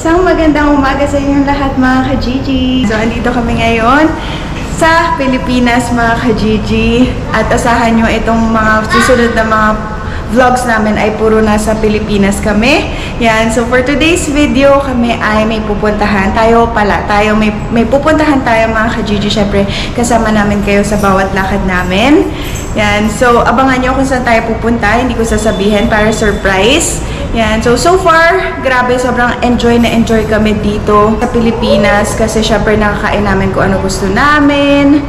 Isang magandang umaga sa inyong lahat mga ka-Gigi. So, andito kami ngayon sa Pilipinas mga ka-Gigi. At asahan nyo itong mga susunod na mga vlogs namin ay puro nasa Pilipinas kami. Yan. So, for today's video, kami ay may pupuntahan. May pupuntahan tayo mga ka-Gigi. Syempre, kasama namin kayo sa bawat lakad namin. Yan. So, abangan nyo kung saan tayo pupunta. Hindi ko sasabihin para surprise. Yan. So far, grabe, sobrang enjoy kami dito sa Pilipinas kasi syempre nakakain namin kung ano gusto namin.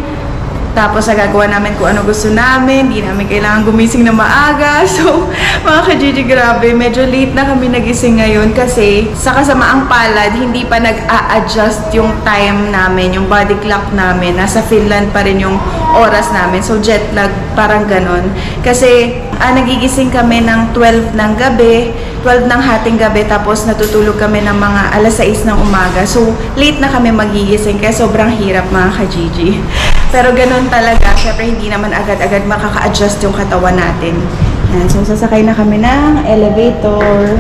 Tapos nagagawa namin kung ano gusto namin. Hindi namin kailangan gumising na maaga. So, mga ka-Gigi, grabe. Medyo late na kami nagising ngayon kasi sa kasamaang palad, hindi pa nag-a-adjust yung time namin, yung body clock namin. Nasa Finland pa rin yung oras namin. So, jet lag, parang ganon. Kasi, nagigising kami ng 12 ng gabi, 12 ng hating gabi, tapos natutulog kami ng mga alas 6 ng umaga. So, late na kami magigising kaya sobrang hirap mga ka-Gigi. Pero ganun talaga, syempre hindi naman agad-agad makaka-adjust yung katawan natin. Yan. So, sasakay na kami ng elevator.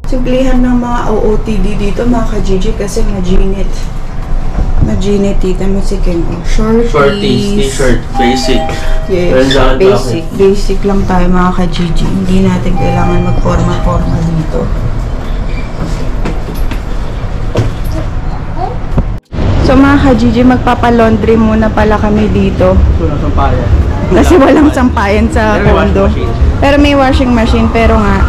Simplihan ng mga OOTD dito mga ka-Gigi kasi maginit. Maginit dito. Masikin ko. Shorties, t-shirt, basic. Yes, basic lang tayo mga ka-Gigi. Hindi natin kailangan magporma-porma dito. So mga ka-Gigi, magpapalaundry muna pala kami dito. Walang sampayan. Kasi walang sampayan sa condo. Pero may washing machine, pero nga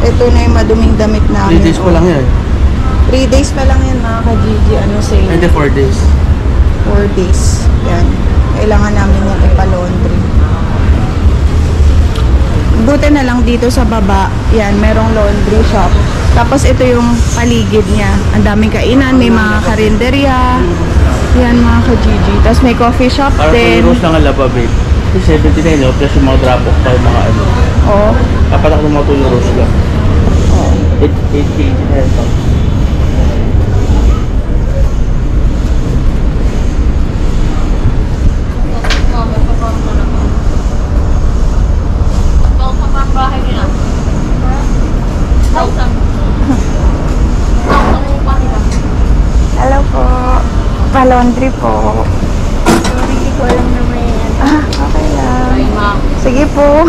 ito na yung maduming damit namin. 3 days pa lang yan. 3 days pa lang yan mga ka-Gigi. Ano sa'yo? Hindi, 4 days. 4 days. Yan. Kailangan namin yung ipa-laundry. Buti na lang dito sa baba. Yan, merong laundry shop. Tapos ito yung paligid niya. Ang daming kainan. May mga karinderya. Yan mga ka-Gigi. Tapos may coffee shop din. Parang 2 euros lang ang laba, babe. 79, no? Plus yung mga drop-off pa yung mga ano. Oo. Kapatak ng mga 2 euros lang. 8 kg na ito. Hello po. Pa-laundry po. Hindi ko alam naman yan. Okay lang. Sige po.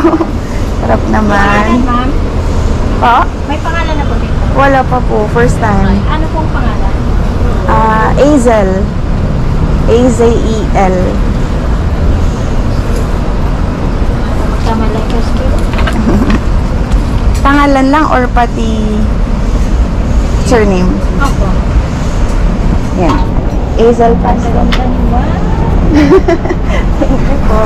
Sarap naman. Ma'am? Po? May pangalan na po dito? Wala pa po. First time. Ano pong pangalan? Azel. A-Z-E-L. Magkamalay ko skill. Pangalan lang or pati surname? Ako. Yan. Azel Pasco. Ganda niyo ba? Thank you po.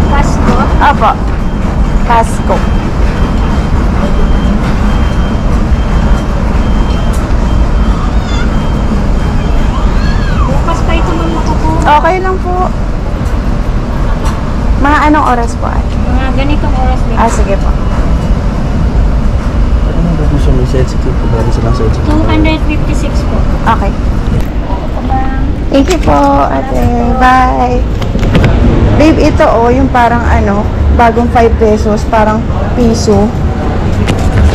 Pasko? Opo. Pasco. Bukas pa ito ma'am ako po. Okay lang po. Mga anong oras po ay? Mga ganitong oras din. Sige po. Ano ba siya may sensitive po? Bari silang sensitive. 256 po. Okay. Thank you po, ate. Bye. Babe, ito yung parang bagong 5 pesos, parang piso.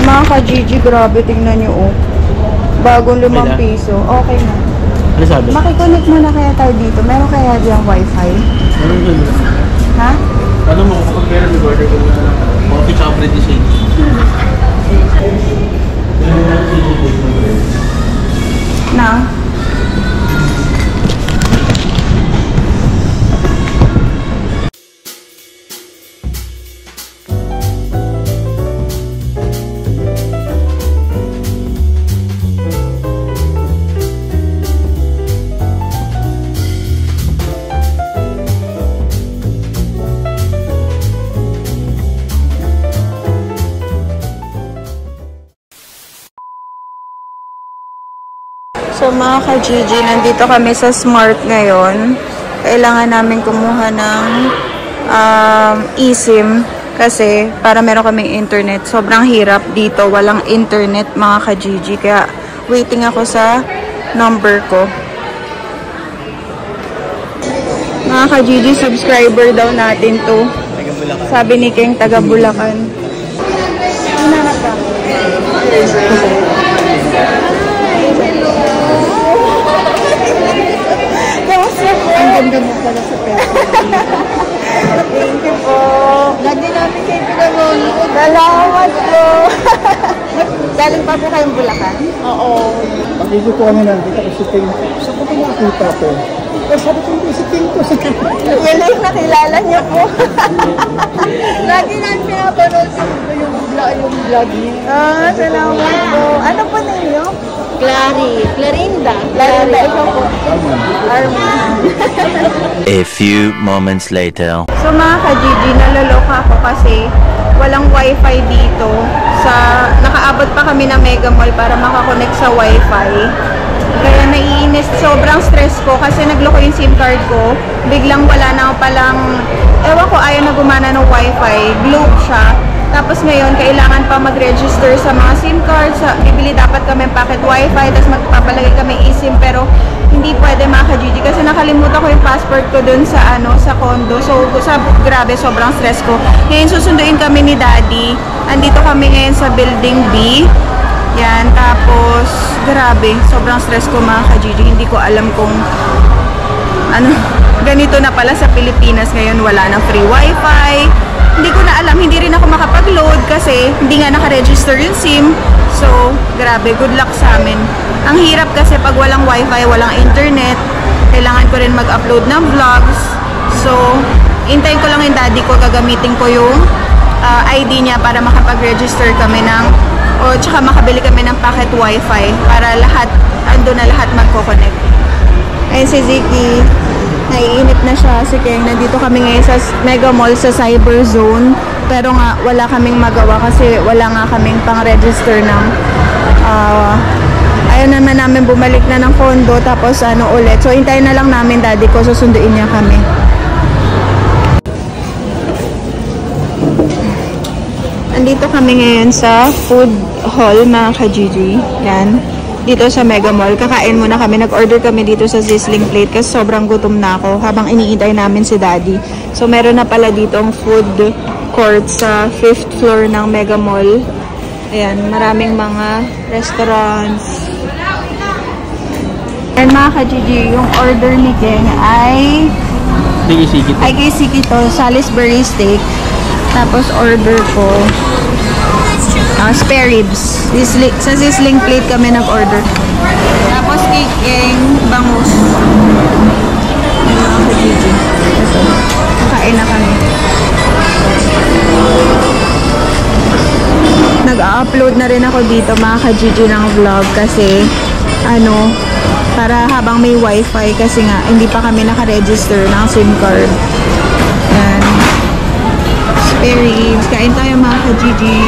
Mga ka-Gigi, grabe, tingnan nyo Bagong 5 piso. Okay na. Ano sabi? Makiconnect muna kaya tayo dito. Meron kaya diyang wifi? Ano yun? Ha? Ano mo, kapag meron nag-order ko na coffee tsaka bread is Na? So mga ka-Gigi, nandito kami sa Smart ngayon. Kailangan namin kumuha ng eSIM Kasi para meron kaming internet. Sobrang hirap dito. Walang internet mga ka-Gigi. Kaya waiting ako sa number ko. Mga ka-Gigi, subscriber daw natin to. Sabi ni Keng, taga Bulacan. Hinahanap ka. Ang ganda mo pala sa pera. Thank you po. Lagi namin kayo pinanonood. Salamat po. Galing pa po kayong Bulacan? Oo. Pag-iso po kami nandito kasi Ting. Saan ko ito nakita po? Sabi ko yung si Ting ko. Wala yung nakilala niyo po. Lagi namin pinapanood yung vlog niya. Salamat po. Ano po ninyo? Clarinda. Clarinda, ikaw po. Arman. A few moments later. So mga ka-Gigi, naloloka ako kasi walang wifi dito. Nakaabot pa kami ng Mega Mall para makakonect sa wifi. Kaya naiinis, sobrang stress ko kasi nagloko yung SIM card ko. Biglang wala na palang, ewan ko, ayaw na gumana ng wifi. Globe siya. Tapos ngayon, kailangan pa mag-register sa mga SIM cards. Bibili dapat kami packet wifi, tapos magpapalagay kami eSIM. Pero hindi pwede mga ka-Gigi kasi nakalimutan ko yung passport ko dun sa condo. So, grabe, sobrang stress ko. Ngayon, susunduin kami ni Daddy. Andito kami ngayon sa building B. Yan, tapos, grabe, sobrang stress ko mga ka-Gigi. Hindi ko alam kung, ganito na pala sa Pilipinas ngayon, wala na free wifi. Hindi ko na alam, hindi rin ako makapag-load kasi hindi nga naka-register yung SIM. So, grabe, good luck sa amin. Ang hirap kasi pag walang wifi, walang internet, kailangan ko rin mag-upload ng vlogs. So, hintayin ko lang yung daddy ko, gagamitin ko yung ID niya para makapag-register kami tsaka makabili kami ng packet wifi para ando na lahat magko-connect. Ayun si Ziki. Naiinip na siya si Keng. Nandito kami ngayon sa Mega Mall sa Cyber Zone. Pero nga, wala kaming magawa kasi wala nga kaming pang-register ng ayaw naman namin bumalik na ng condo tapos ulit. So, hintayin na lang namin daddy ko. Susunduin niya kami. Andito kami ngayon sa food hall mga ka-Gigi. Yan. Dito sa Mega Mall. Kakain muna kami. Nag-order kami dito sa Sizzling Plate kasi sobrang gutom na ako habang iniintay namin si Daddy. So, meron na pala dito ang food court sa 5th floor ng Mega Mall. Ayan, maraming mga restaurants. And mga ka-Gigi, yung order ni Ken ay kay Siki to, Salisbury steak. Tapos order ko spare ribs. Sa Sizzling Plate kami nag-order. Tapos kiking bangus. Ito. Kakain na kami. Nag-upload na rin ako dito mga ka-Gigi ng vlog kasi para habang may wifi kasi nga hindi pa kami naka-register ng SIM card. Yan. Spare ribs. Kain tayo mga ka-Gigi.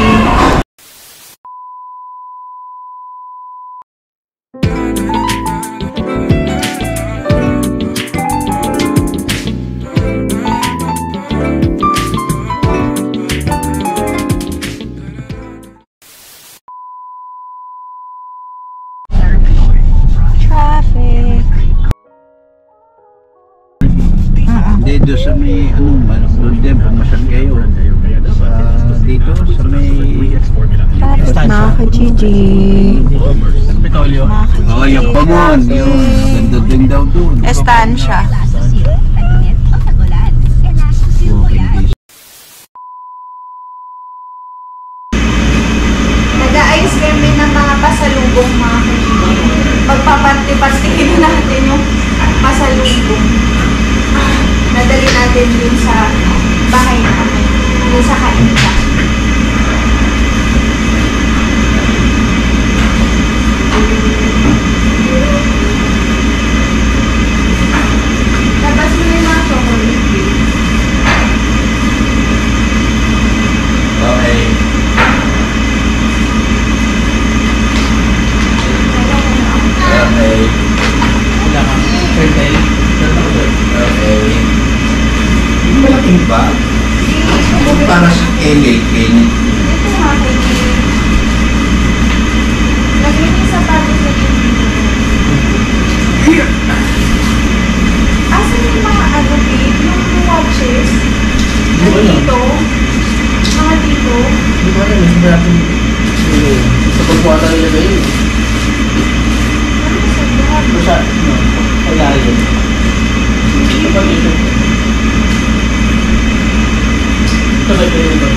Dito sa may doon din pumasal kayo dito sa may Mga ka-Gigi. yung pamon yung ganda din daw doon. Estancia. Nag-aayos kami ng mga pasalubong mga ka-Gigi. Pagpaparti-pastikin natin yung pasalubong. Nadali natin yun sa bahay namin. Yun sa kainta. Labas mo yung mga chocolate. Okay. Okay. Okay. Malaking ba? Para sa Kay Ito nga kay lagyan yung sapatos sa asan yung mga ano, babe? Yung watches? Mga dito? Mga dito? Hindi ko alam, hindi natin sa pagpuwata nila ba yun? Ano sa lahat? Basta, kaya yun. Ito pa dito. Ito ba ito?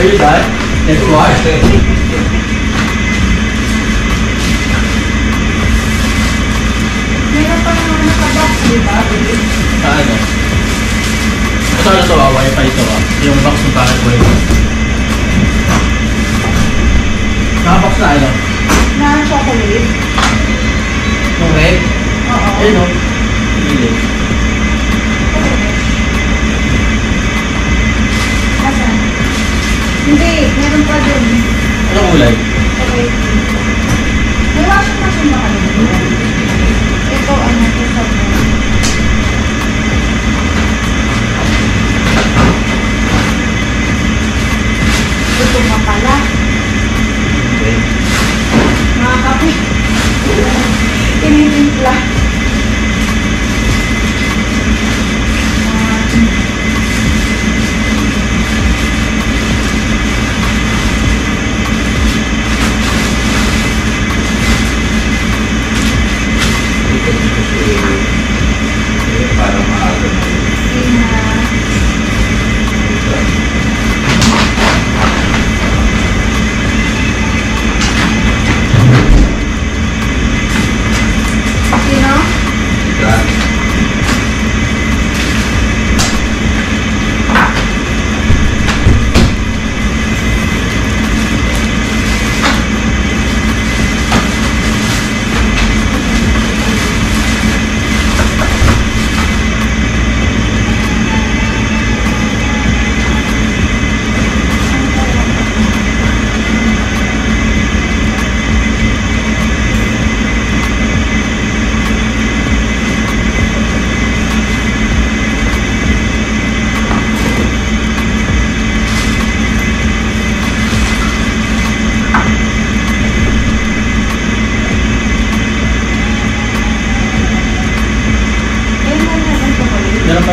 Are you done? Let's watch. Meron pa naman nakabox, di ba? Ano? Ito ano to, wifi ito yung box ng packet ko ito. Nakabox na ano? Na chocolate? Yung red? Oo. Ayun o. Hindi. Asan? Hindi, meron pa dun. Anong kulay? Okay. May washing machine ba kayo? Ito, ano, ito sa ito pa pala. Okay. Mga kape. Tinitimpla.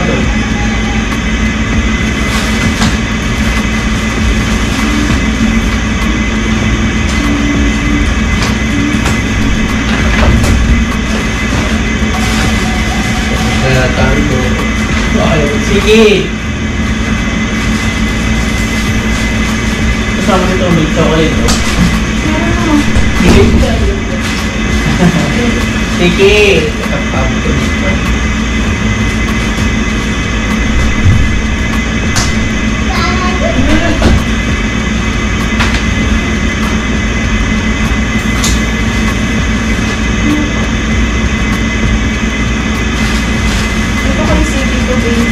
doon. Kaya tayo ko. Okay, sige! Kasama nito ang milk chocolate, no? Sige! Sige! Ito ko isipin ko, babe.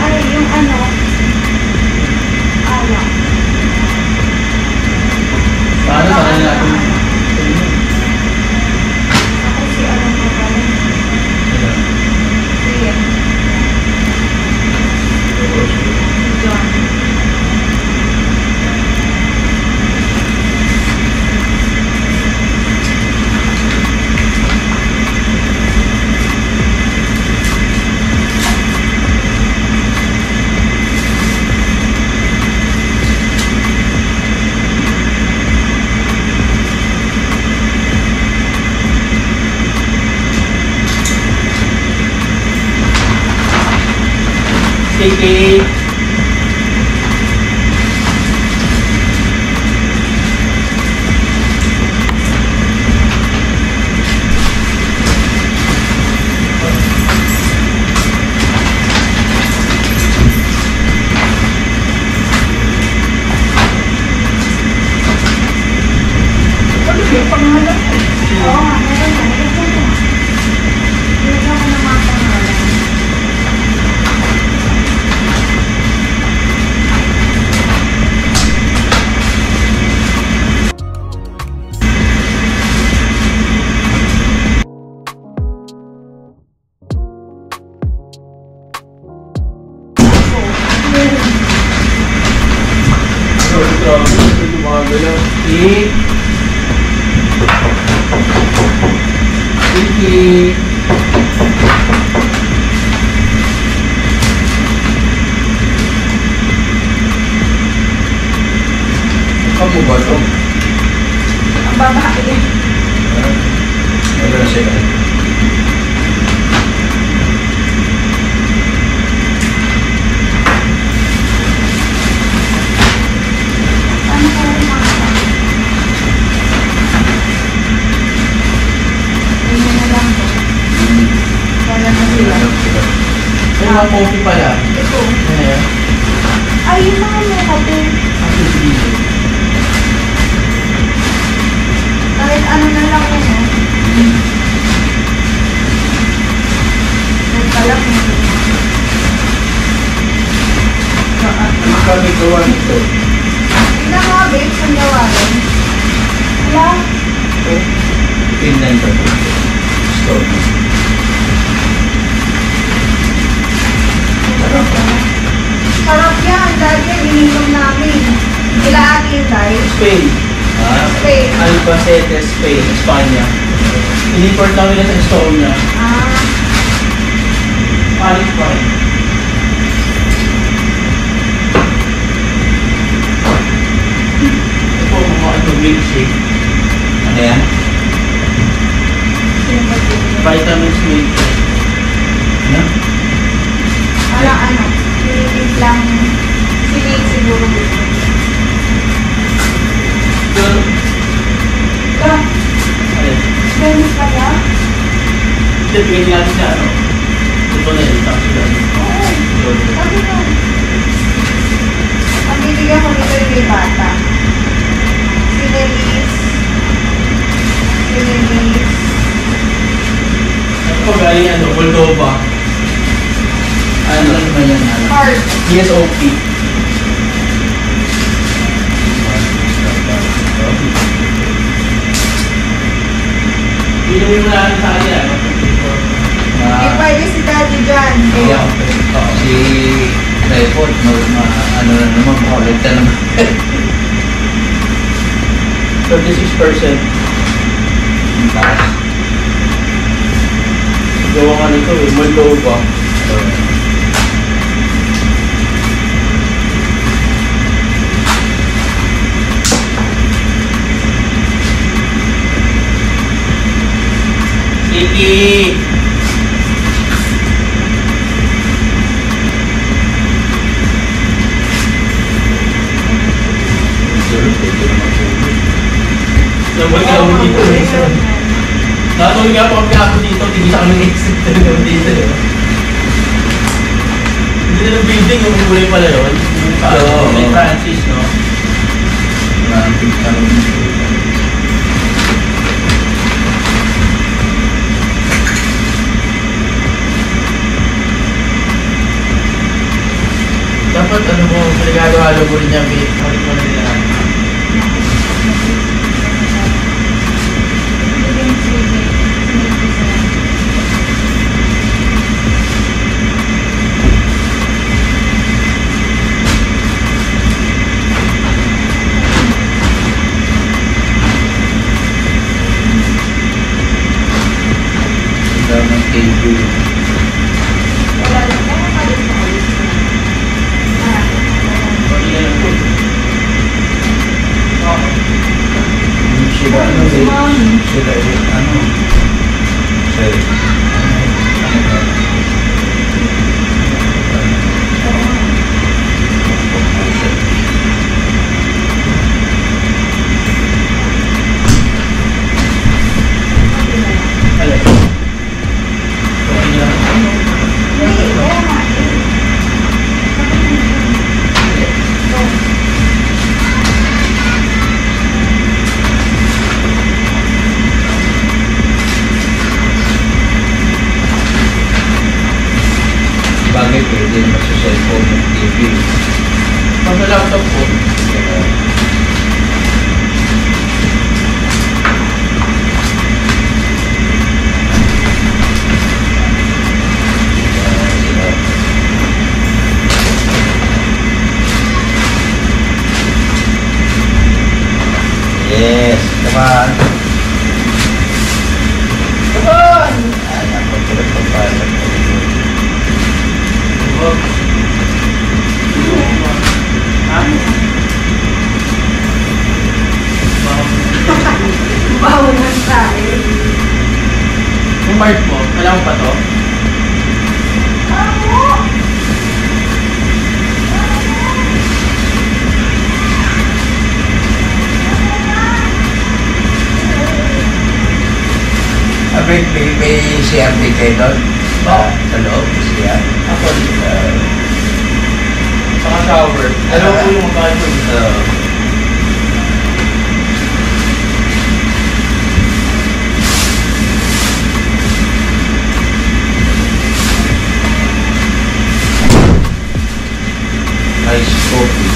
Ay, yung ano? Alak. Paano sa kanila natin? Ako si ano ko pala. Sige. John. Sige! Ano yung pangalan? Oo nga, meron na. Meron ako ng mga pangalan. Sige! Kamu ba ito? Ang babae. Ano na siya? Ano ka rin mga Ayun na lang po. Wala na sila. May mga coffee pala. Ito. Ano yan? Ay, yung mga may kape. Ang sige. Kahit ano na lang yun eh. Nagkalak mo. Ang kami gawa nito. Tingnan mo, babes, ang gawa rin. Wala. Finland pa ito. Store. Sarap yan. Dahil yan, ininom namin. Kila ate yung tayo. Spain. Spain. Albacete, Spain. Espanya. In-import namin na sa Estonia. Palit pa rin. Ito po mga ito milkshake. Ano yan? Vitamins milkshake. Ano? Wala ano. Silipid lang. Silipid siguro gusto. Ito. Ito. Ano? Ganun pala. Ito, bigyan natin sa ano? Ito na yun. Tapos sila. Oo. Sabi ko. Ang bibigyan ko nito yung may bata. Sinilis. Ito po galing ano? Moldova. Ano naman yan? Hard. ESOP. Inumin mo natin sa kanila. Hindi pwede si daddy dyan. Kaya, si Report, ano na naman, collect na naman. 36%. Taas. Gawa nga nito eh, Moldova. Iki! Nabuhay ka naman dito eh. Nakatuloy nga po kami ako dito, hindi sa kami exit talaga dito eh. Hindi na building, yung kulay pala yun. May Francis, no? Maraming tanong. Dapat ano mo, pinagalo-halo mo rin niya, palit mo na nila. Damang cable. Sila ano eh? Sila eh, ano? Bagay pwede naman sa cellphone ng TV. Pag sa laptop po, Yes, come on. Come on! Ay, ako pinagpapasok ko. Bawal na tayo. yung mark mo, alam mo pa to? May CRT kayo doon? Sa loob, siya. Ako dito. Saka shower. Alam ko yung bathroom. Ice coffee.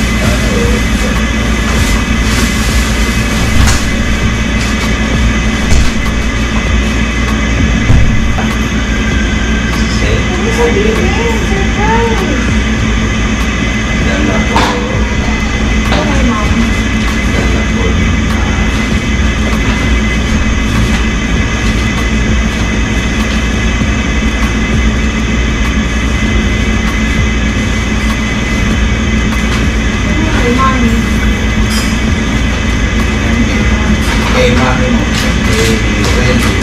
Kay mami mo, kay Wendy.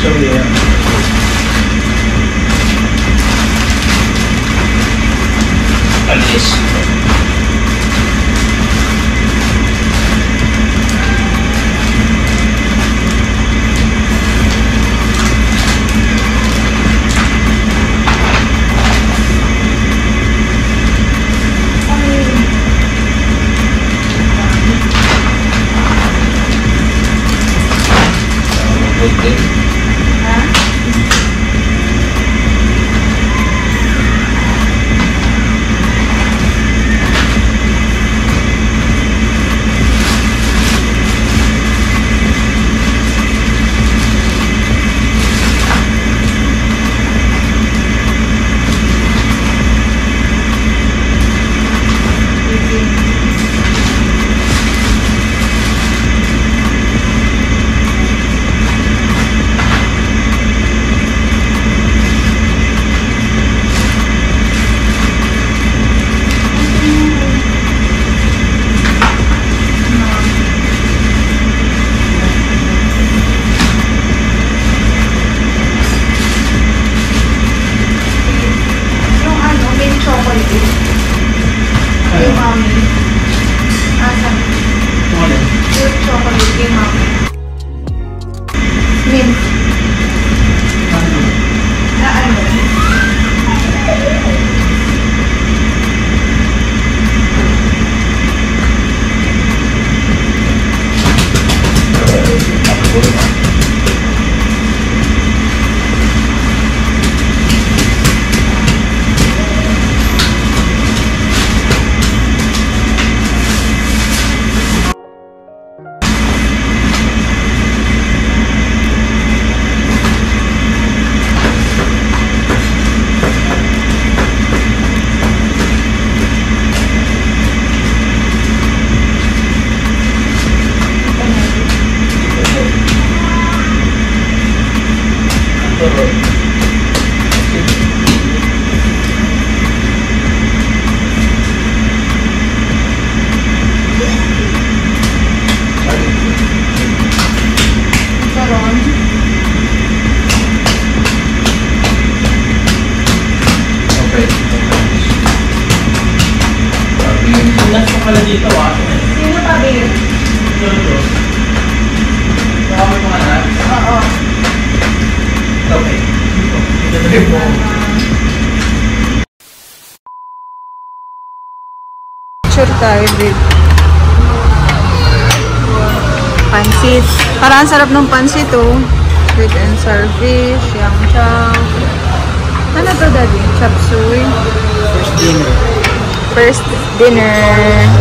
So yeah. Alis. Pala dito Sino pa, babe? Ito. Baka may mga anak? Oo. Okay. Ito mo. Picture tayo, babe. Pansit. Parang sarap ng pansit, oh. Sweet and sour fish, yam chow. Ano to, daddy? Chop suey. First dinner.